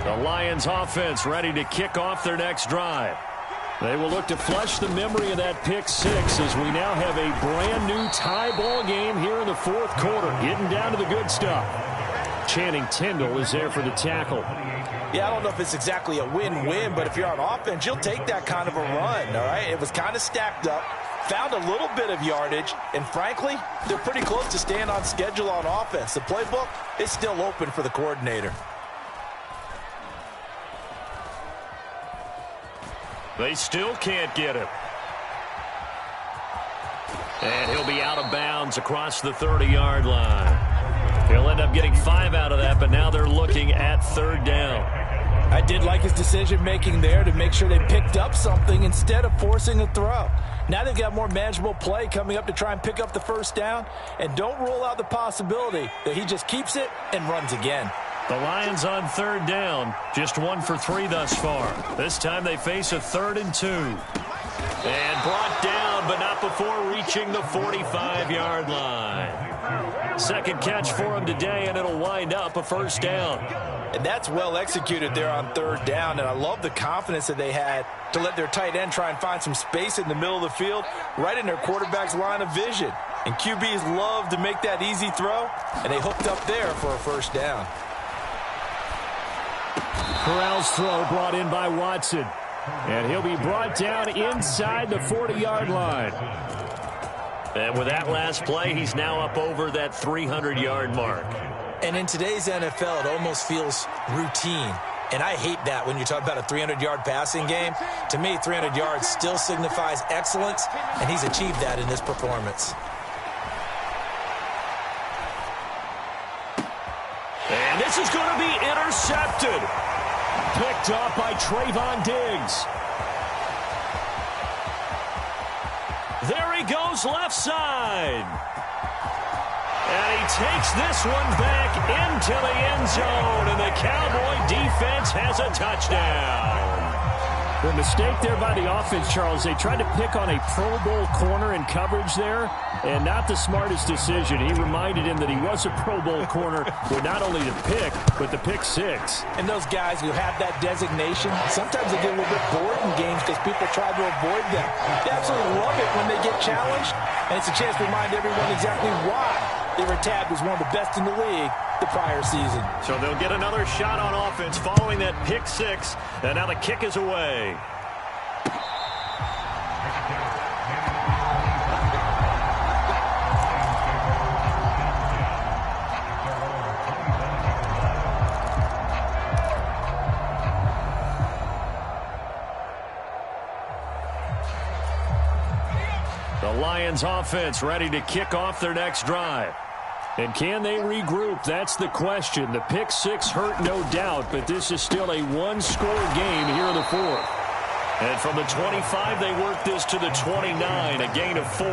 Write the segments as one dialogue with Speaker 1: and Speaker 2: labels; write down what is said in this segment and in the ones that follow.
Speaker 1: The Lions offense ready to kick off their next drive. They will look to flush the memory of that pick six as we now have a brand new tie ball game here in the fourth quarter. Getting down to the good stuff. Channing Tindall is there for the tackle.
Speaker 2: Yeah, I don't know if it's exactly a win-win, but if you're on offense, you'll take that kind of a run, all right? It was kind of stacked up, found a little bit of yardage, and frankly, they're pretty close to staying on schedule on offense. The playbook is still open for the coordinator.
Speaker 1: They still can't get him. And he'll be out of bounds across the 30-yard line. He'll end up getting 5 out of that, but now they're looking at third down.
Speaker 2: I did like his decision-making there to make sure they picked up something instead of forcing a throw. Now they've got more manageable play coming up to try and pick up the first down, and don't rule out the possibility that he just keeps it and runs again.
Speaker 1: The Lions on third down, just 1 for 3 thus far. This time they face a 3rd and 2. And brought down, but not before reaching the 45-yard line. Second catch for him today, and it'll wind up a first down.
Speaker 2: And that's well executed there on third down, and I love the confidence that they had to let their tight end try and find some space in the middle of the field, right in their quarterback's line of vision. And QBs love to make that easy throw, and they hooked up there for a first down.
Speaker 1: Corral's throw brought in by Watson. And he'll be brought down inside the 40-yard line. And with that last play, he's now up over that 300-yard mark.
Speaker 2: And in today's NFL, it almost feels routine. And I hate that when you talk about a 300-yard passing game. To me, 300 yards still signifies excellence, and he's achieved that in this performance.
Speaker 1: And this is going to be intercepted. Picked up by Trayvon Diggs. There he goes left side. And he takes this one back into the end zone, and the Cowboy defense has a touchdown. The mistake there by the offense, Charles, they tried to pick on a Pro Bowl corner in coverage there, and not the smartest decision. He reminded him that he was a Pro Bowl corner with not only the pick, but the pick six.
Speaker 2: And those guys who have that designation, sometimes they get a little bit bored in games because people try to avoid them. They absolutely love it when they get challenged, and it's a chance to remind everyone exactly why they were tabbed as one of the best in the league the prior season.
Speaker 1: So they'll get another shot on offense following that pick six, and now the kick is away. The Lions offense ready to kick off their next drive. And can they regroup? That's the question. The pick six hurt, no doubt, but this is still a one-score game here in the fourth. And from the 25, they work this to the 29, a gain of 4.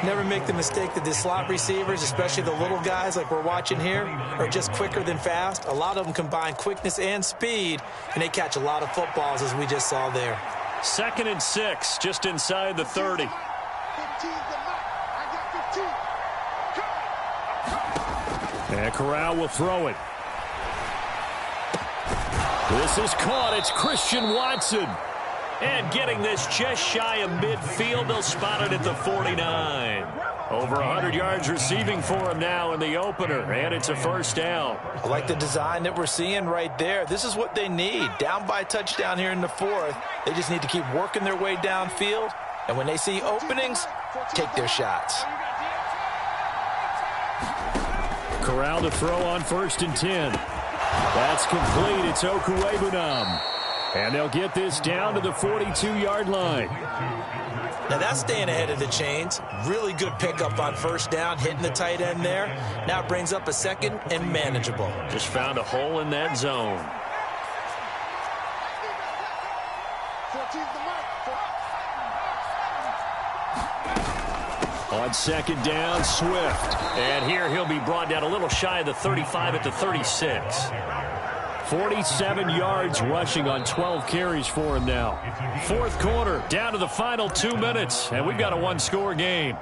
Speaker 2: Never make the mistake that the slot receivers, especially the little guys like we're watching here, are just quicker than fast. A lot of them combine quickness and speed, and they catch a lot of footballs, as we just saw there.
Speaker 1: 2nd and 6, just inside the 30. And Corral will throw it. This is caught. It's Christian Watson. And getting this just shy of midfield, they'll spot it at the 49. Over 100 yards receiving for him now in the opener, and it's a first down.
Speaker 2: I like the design that we're seeing right there. This is what they need. Down by a touchdown here in the fourth. They just need to keep working their way downfield, and when they see openings, take their shots.
Speaker 1: Corral to throw on 1st and 10. That's complete. It's Okwuegbunam. And they'll get this down to the 42-yard line.
Speaker 2: Now that's staying ahead of the chains. Really good pickup on first down, hitting the tight end there. Now it brings up a 2nd and manageable.
Speaker 1: Just found a hole in that zone. On 2nd down, Swift. And here he'll be brought down a little shy of the 35 at the 36. 47 yards rushing on 12 carries for him now. Fourth quarter, down to the final 2 minutes, and we've got a one-score game.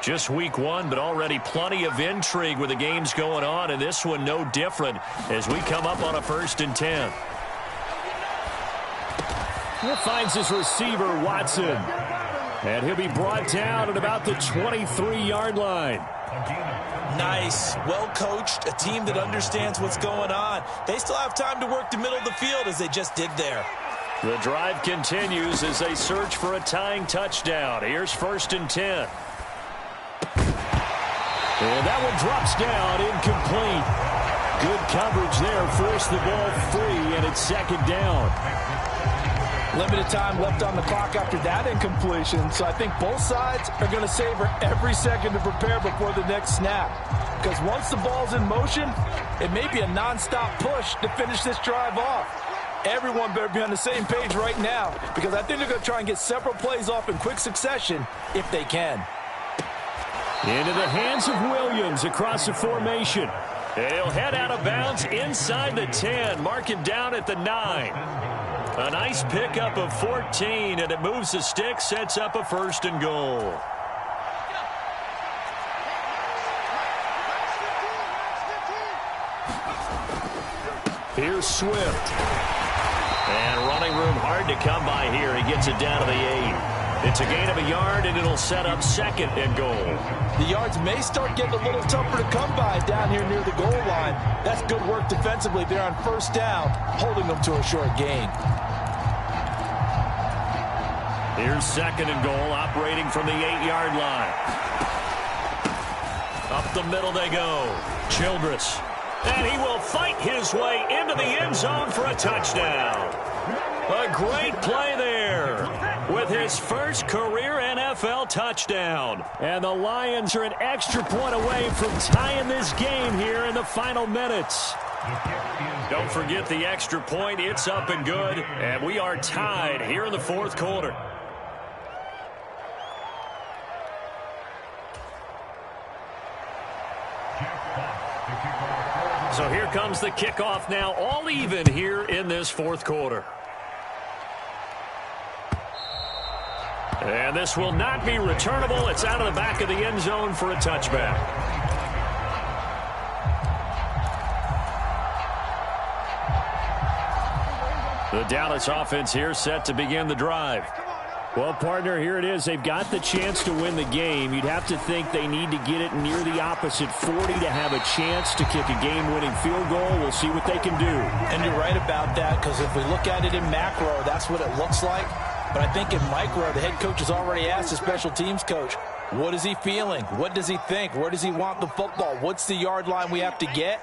Speaker 1: Just week one, but already plenty of intrigue with the games going on, and this one no different as we come up on a 1st and 10. He finds his receiver, Watson. And he'll be brought down at about the 23-yard line.
Speaker 2: Nice. Well coached. A team that understands what's going on. They still have time to work the middle of the field as they just did there.
Speaker 1: The drive continues as they search for a tying touchdown. Here's 1st and 10. And that one drops down, incomplete. Good coverage there, forced the ball free, and it's 2nd down.
Speaker 2: Limited time left on the clock after that incompletion, so I think both sides are going to savor every second to prepare before the next snap. Because once the ball's in motion, it may be a nonstop push to finish this drive off. Everyone better be on the same page right now, because I think they're going to try and get several plays off in quick succession if they can.
Speaker 1: Into the hands of Williams across the formation. He'll head out of bounds inside the 10. Mark him down at the 9. A nice pickup of 14, and it moves the stick, sets up a 1st and goal. Here's Swift. And running room hard to come by here. He gets it down to the 8. It's a gain of a yard, and it'll set up 2nd and goal.
Speaker 2: The yards may start getting a little tougher to come by down here near the goal line. That's good work defensively there on 1st down, holding them to a short gain.
Speaker 1: Here's 2nd and goal, operating from the 8-yard line. Up the middle they go. Childress. And he will fight his way into the end zone for a touchdown. A great play there with his first career NFL touchdown. And the Lions are an extra point away from tying this game here in the final minutes. Don't forget the extra point. It's up and good. And we are tied here in the 4th quarter. So here comes the kickoff now, all even here in this 4th quarter. And this will not be returnable. It's out of the back of the end zone for a touchback. The Dallas offense here set to begin the drive. Well, partner, here it is. They've got the chance to win the game. You'd have to think they need to get it near the opposite 40 to have a chance to kick a game-winning field goal. We'll see what they can do.
Speaker 2: And you're right about that, because if we look at it in macro, that's what it looks like. But I think in micro, the head coach has already asked the special teams coach, what is he feeling? What does he think? Where does he want the football? What's the yard line we have to get?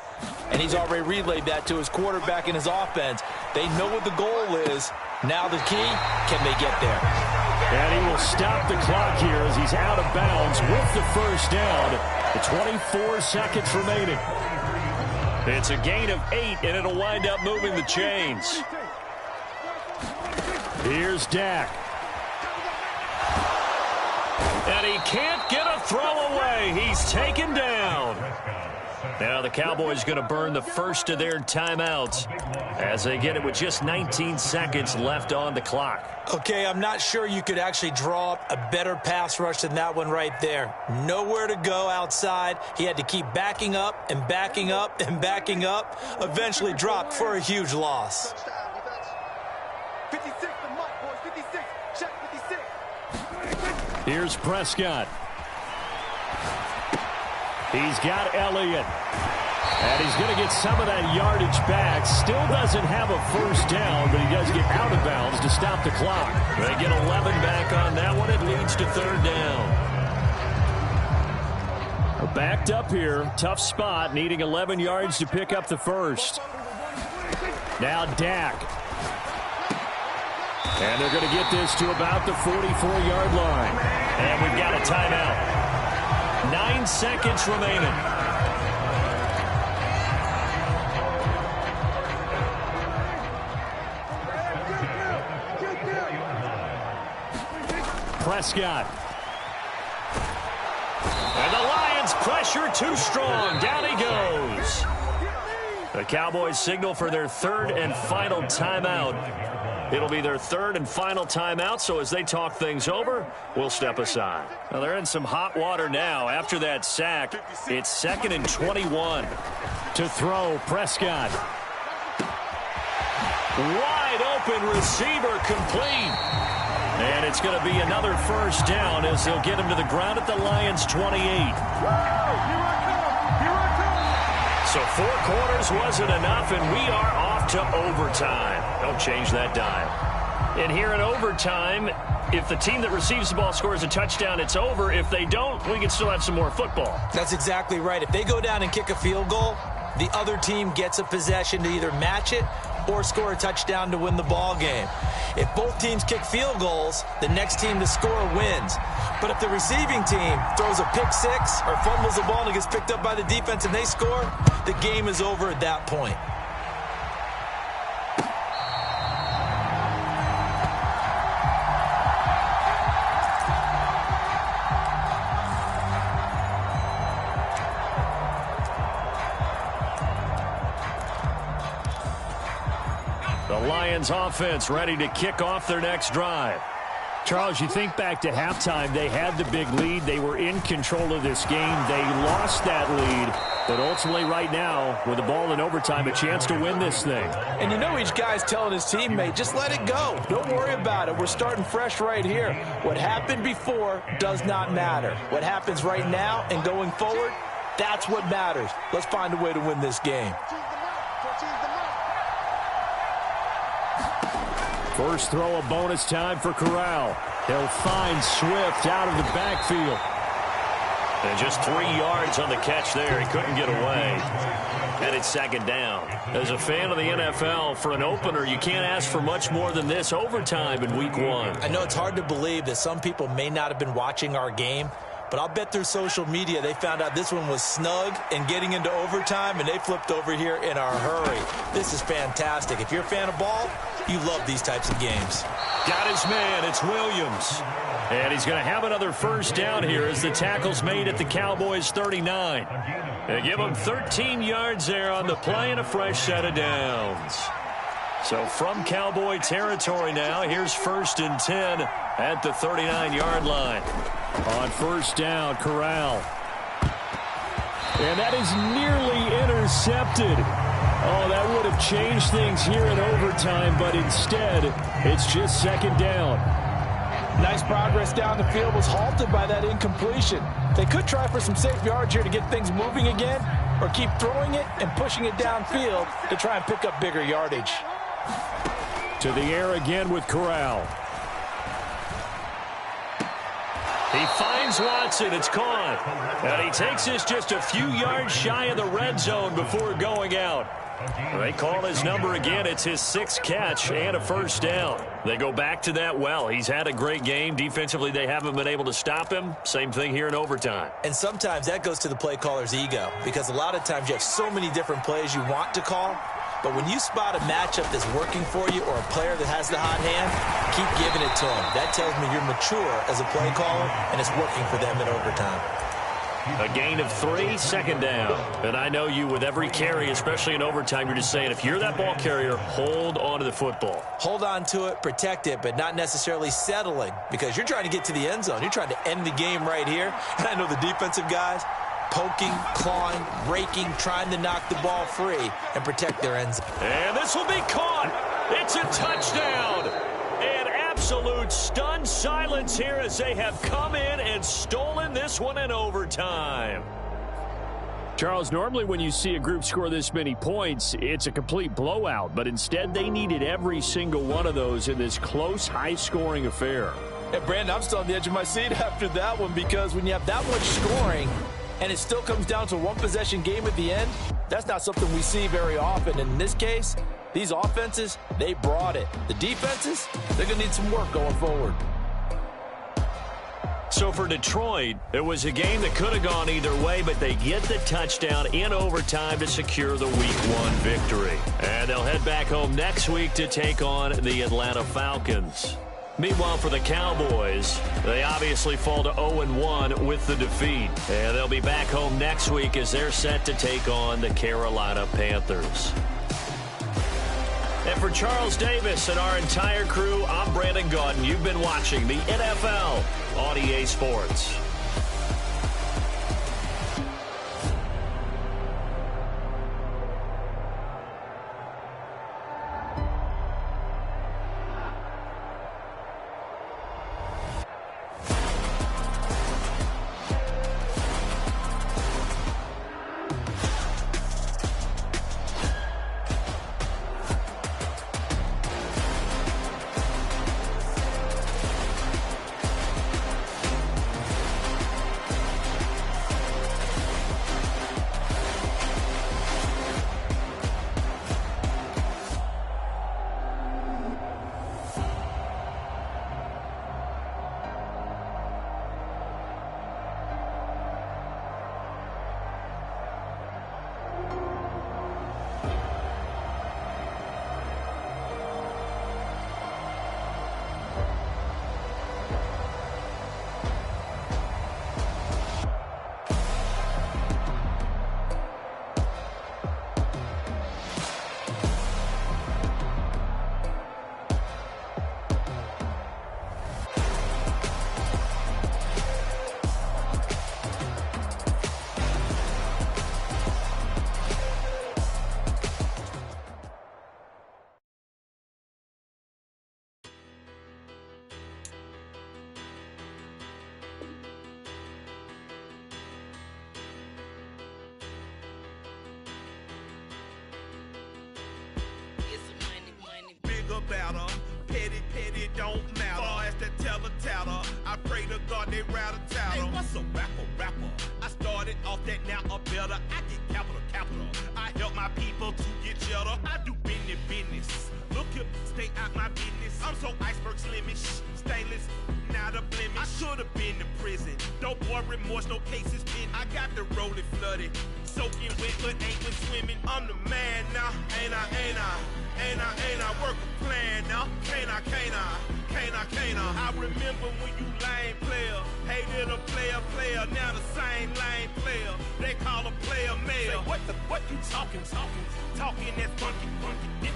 Speaker 2: And he's already relayed that to his quarterback and his offense. They know what the goal is. Now the key, can they get there?
Speaker 1: And he will stop the clock here as he's out of bounds with the 1st down. The 24 seconds remaining. It's a gain of 8, and it'll wind up moving the chains. Here's Dak. And he can't get a throw away. He's taken down. Now the Cowboys going to burn the first of their timeouts as they get it with just 19 seconds left on the clock.
Speaker 2: Okay, I'm not sure you could actually draw up a better pass rush than that one right there. Nowhere to go outside. He had to keep backing up and backing up and backing up. Eventually dropped for a huge loss.
Speaker 3: 56, the mic, boys. 56. Check 56.
Speaker 1: Here's Prescott. He's got Elliott. And he's going to get some of that yardage back. Still doesn't have a 1st down, but he does get out of bounds to stop the clock. They get 11 back on that one. It leads to 3rd down. Backed up here. Tough spot, needing 11 yards to pick up the 1st. Now Dak. And they're going to get this to about the 44-yard line. And we've got a timeout. 9 seconds remaining. Prescott. And the Lions pressure too strong. Down he goes. The Cowboys signal for their 3rd and final timeout It'll be their third and final timeout, so as they talk things over, we'll step aside. Well, they're in some hot water now. After that sack, it's 2nd and 21. To throw, Prescott. Wide open receiver, complete. And it's going to be another first down as they'll get him to the ground at the Lions' 28. So 4 quarters wasn't enough, and we are off to overtime. Don't change that dime. And here in overtime, if the team that receives the ball scores a touchdown, it's over. If they don't, we can still have some more football.
Speaker 2: That's exactly right. If they go down and kick a field goal, the other team gets a possession to either match it or score a touchdown to win the ball game. If both teams kick field goals, the next team to score wins. But if the receiving team throws a pick six or fumbles the ball and it gets picked up by the defense and they score, the game is over at that point.
Speaker 1: The Lions offense ready to kick off their next drive. Charles, you think back to halftime, they had the big lead. They were in control of this game. They lost that lead. But ultimately right now, with the ball in overtime, a chance to win this thing.
Speaker 2: And you know each guy's telling his teammate, just let it go. Don't worry about it. We're starting fresh right here. What happened before does not matter. What happens right now and going forward, that's what matters. Let's find a way to win this game.
Speaker 1: First throw of bonus time for Corral. He'll find Swift out of the backfield. And just 3 yards on the catch there. He couldn't get away. And it's 2nd down. As a fan of the NFL, for an opener, you can't ask for much more than this overtime in Week 1.
Speaker 2: I know it's hard to believe that some people may not have been watching our game, but I'll bet through social media they found out this one was snug and getting into overtime, and they flipped over here in a hurry. This is fantastic. If you're a fan of ball, you love these types of games.
Speaker 1: Got his man. It's Williams. And he's going to have another first down here as the tackle's made at the Cowboys' 39. They give him 13 yards there on the play and a fresh set of downs. So from Cowboy territory now, here's 1st and 10 at the 39-yard line. On first down, Corral. And that is nearly intercepted. Oh, that would have changed things here in overtime, but instead, it's just 2nd down.
Speaker 2: Nice progress down the field was halted by that incompletion. They could try for some safe yards here to get things moving again, or keep throwing it and pushing it downfield to try and pick up bigger yardage.
Speaker 1: To the air again with Corral. He finds Watson. It's caught. And he takes this just a few yards shy of the red zone before going out. They call his number again. It's his 6th catch and a first down. They go back to that well. He's had a great game. Defensively, they haven't been able to stop him. Same thing here in overtime.
Speaker 2: And sometimes that goes to the play caller's ego, because a lot of times you have so many different plays you want to call. But when you spot a matchup that's working for you or a player that has the hot hand, keep giving it to him. That tells me you're mature as a play caller, and it's working for them in overtime.
Speaker 1: A gain of 3, 2nd down. And I know you, with every carry, especially in overtime, you're just saying, if you're that ball carrier, hold on to the football.
Speaker 2: Hold on to it, protect it, but not necessarily settling, because you're trying to get to the end zone. You're trying to end the game right here. And I know the defensive guys, poking, clawing, raking, trying to knock the ball free and protect their end zone.
Speaker 1: And this will be caught. It's a touchdown. And absolute stunned silence here as they have come in and stolen this one in overtime. Charles, normally when you see a group score this many points, it's a complete blowout. But instead, they needed every single one of those in this close, high-scoring affair.
Speaker 2: And Brandon, I'm still on the edge of my seat after that one, because when you have that much scoring and it still comes down to a one-possession game at the end, that's not something we see very often. And in this case, these offenses, they brought it. The defenses, they're going to need some work going forward.
Speaker 1: So for Detroit, it was a game that could have gone either way, but they get the touchdown in overtime to secure the Week 1 victory. And they'll head back home next week to take on the Atlanta Falcons. Meanwhile, for the Cowboys, they obviously fall to 0-1 with the defeat. And they'll be back home next week as they're set to take on the Carolina Panthers. And For Charles Davis and our entire crew, I'm Brandon Gaudin. You've been watching the NFL on EA Sports.
Speaker 4: Better. Petty, don't matter. Far as that teller, I pray to God they rattle tattle. Hey, what's a rapper? I started off that, now a better. I get capital. I help my people to get cheddar. I do business. Look here, stay out my business. I'm so iceberg slimish, stainless, not a blemish. I should've been to prison. No boy remorse, no cases pinned. I got the rolling flooded, soaking wet, but ain't been swimming. I'm the man now, ain't I? Work a plan now, can't I? I remember when you lame player, hated a player, now the same lame player. They call a player mayor. What you talking? Talking that funky. Dip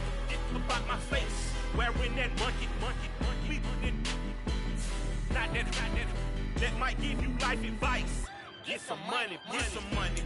Speaker 4: about my face, wearing that monkey. We didn't, not that might give you life advice. Get some money. Get some money.